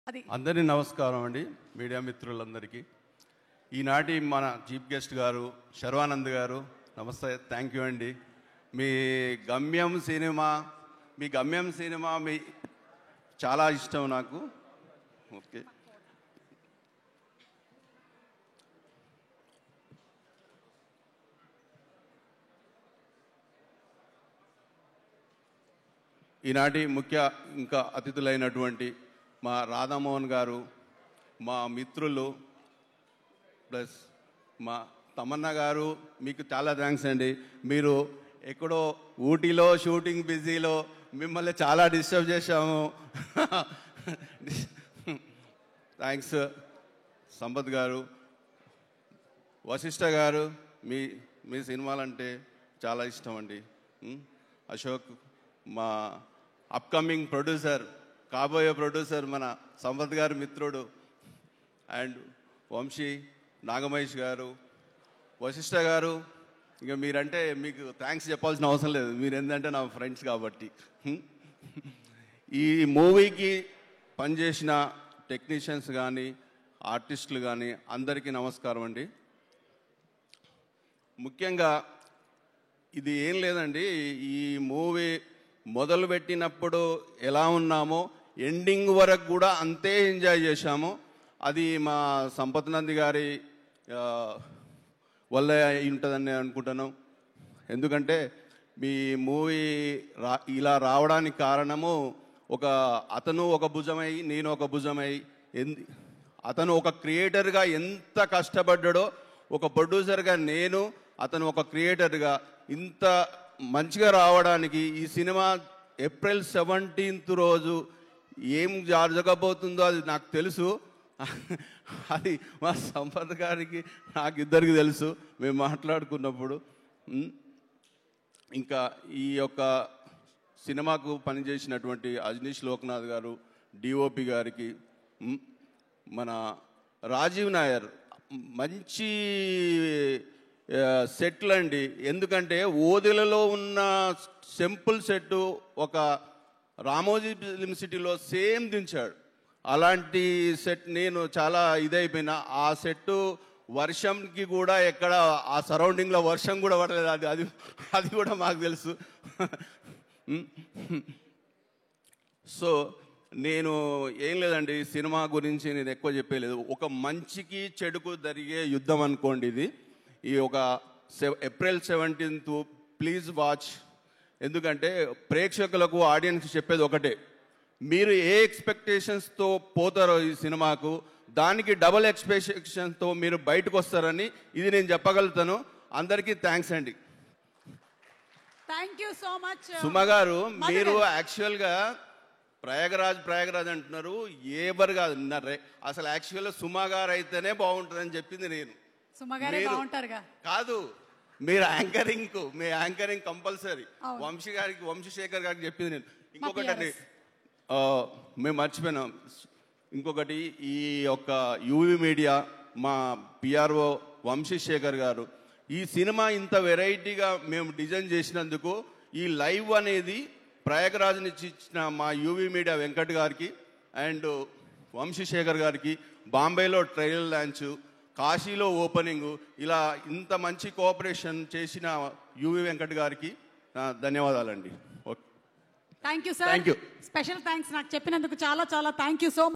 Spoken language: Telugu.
అది అందరికీ నమస్కారం అండి, మీడియా మిత్రులందరికీ. ఈనాటి మన చీఫ్ గెస్ట్ గారు శర్వానంద్ గారు, నమస్తే, థ్యాంక్ యూ అండి. మీ గమ్యం సినిమా మీ చాలా ఇష్టం నాకు. ఓకే, ఈనాటి ఇంకా అతిథులైనటువంటి మా రాధామోహన్ గారు, మా మిత్రులు, ప్లస్ మా తమన్నా గారు, మీకు చాలా థ్యాంక్స్ అండి. మీరు ఎక్కడో ఊటీలో షూటింగ్ బిజీలో మిమ్మల్ని చాలా డిస్టర్బ్ చేశాము. థ్యాంక్స్. సంపత్ గారు, వశిష్ఠ గారు, మీ సినిమాలంటే చాలా ఇష్టం అండి. అశోక్, మా అప్కమింగ్ ప్రొడ్యూసర్, కాబోయే ప్రొడ్యూసర్ మన సంపత్ గారు మిత్రుడు, అండ్ వంశీ, నాగమహేష్ గారు, వశిష్ఠ గారు, ఇంకా మీరంటే మీకు థ్యాంక్స్ చెప్పాల్సిన అవసరం లేదు, మీరు ఏంటంటే నా ఫ్రెండ్స్ కాబట్టి. ఈ మూవీకి పనిచేసిన టెక్నీషియన్స్ కానీ ఆర్టిస్టులు కానీ అందరికీ నమస్కారం అండి. ముఖ్యంగా ఇది ఏం లేదండి, ఈ మూవీ మొదలుపెట్టినప్పుడు ఎలా ఉన్నామో ఎండింగ్ వరకు కూడా అంతే ఎంజాయ్ చేశాము. అది మా సంపత్ నంది గారి వల్ల ఉంటుందని అనుకుంటున్నాం. ఎందుకంటే మీ మూవీ ఇలా రావడానికి కారణము అతను ఒక భుజమై నేను ఒక భుజమై, అతను ఒక క్రియేటర్గా ఎంత కష్టపడ్డాడో, ఒక ప్రొడ్యూసర్గా నేను, అతను ఒక క్రియేటర్గా ఇంత మంచిగా రావడానికి ఈ సినిమా ఏప్రిల్ 17th రోజు ఏం జరగబోతుందో అది నాకు తెలుసు. అది మా సంపత్ గారికి నాకు ఇద్దరికి తెలుసు, మేము మాట్లాడుకున్నప్పుడు. ఇంకా ఈ యొక్క సినిమాకు పనిచేసినటువంటి అజనీష్ లోక్నాథ్ గారు, డిఓపి గారికి, మన రాజీవ్ నాయర్, మంచి సెట్లు అండి. ఎందుకంటే ఓదెలలో ఉన్న సింపుల్ సెట్టు ఒక రామోజీ ఫిలిం సిటీలో సేమ్ దించాడు. అలాంటి సెట్ నేను చాలా ఇదైపోయినా. ఆ సెట్టు వర్షంకి కూడా ఎక్కడ ఆ సరౌండింగ్లో వర్షం కూడా పడలేదు. అది కూడా మాకు తెలుసు. సో నేను ఏం లేదండి, సినిమా గురించి నేను ఎక్కువ చెప్పలేదు. ఒక మంచికి చెడుకు జరిగే యుద్ధం అనుకోండి ఇది. ఈ ఏప్రిల్ 17th ప్లీజ్ వాచ్. ఎందుకంటే ప్రేక్షకులకు, ఆడియన్స్ చెప్పేది ఒకటే, మీరు ఏ ఎక్స్పెక్టేషన్స్తో పోతారో ఈ సినిమాకు, దానికి డబుల్ ఎక్స్పెక్టేషన్స్తో మీరు బయటకు వస్తారని ఇది నేను చెప్పగలుగుతాను. అందరికీ థ్యాంక్స్ అండి. Thank you so much. Suma గారు, మీరు యాక్చువల్గా ప్రయాగరాజ్ అంటున్నారు, ఎవరు కాదు. అసలు యాక్చువల్గా సుమ గారు అయితేనే బాగుంటుందని చెప్పింది నేను. కాదు, మీరు మీ యాంకరింగ్ కంపల్సరీ. వంశీశేఖర్ గారికి చెప్పింది నేను. ఇంకొకటి అండి, మేము మర్చిపోయినాం ఇంకొకటి, ఈ యొక్క యూవీ మీడియా మా పిఆర్ఓ వంశీశేఖర్ గారు, ఈ సినిమా ఇంత వెరైటీగా మేము డిజైన్ చేసినందుకు, ఈ లైవ్ అనేది ప్రయాగరాజ్ నుంచి ఇచ్చిన మా యూవీ మీడియా వెంకట్ గారికి అండ్ వంశీశేఖర్ గారికి, బాంబేలో ట్రయల్ లాంచ్, కాశీలో ఓపెనింగ్, ఇలా ఇంత మంచి కోఆపరేషన్ చేసిన యూవీ వెంకట్ గారికి ధన్యవాదాలండి. Thank you sir. Special thanks నాకు చెప్పినందుకు చాలా చాలా థ్యాంక్ యూ సో మచ్.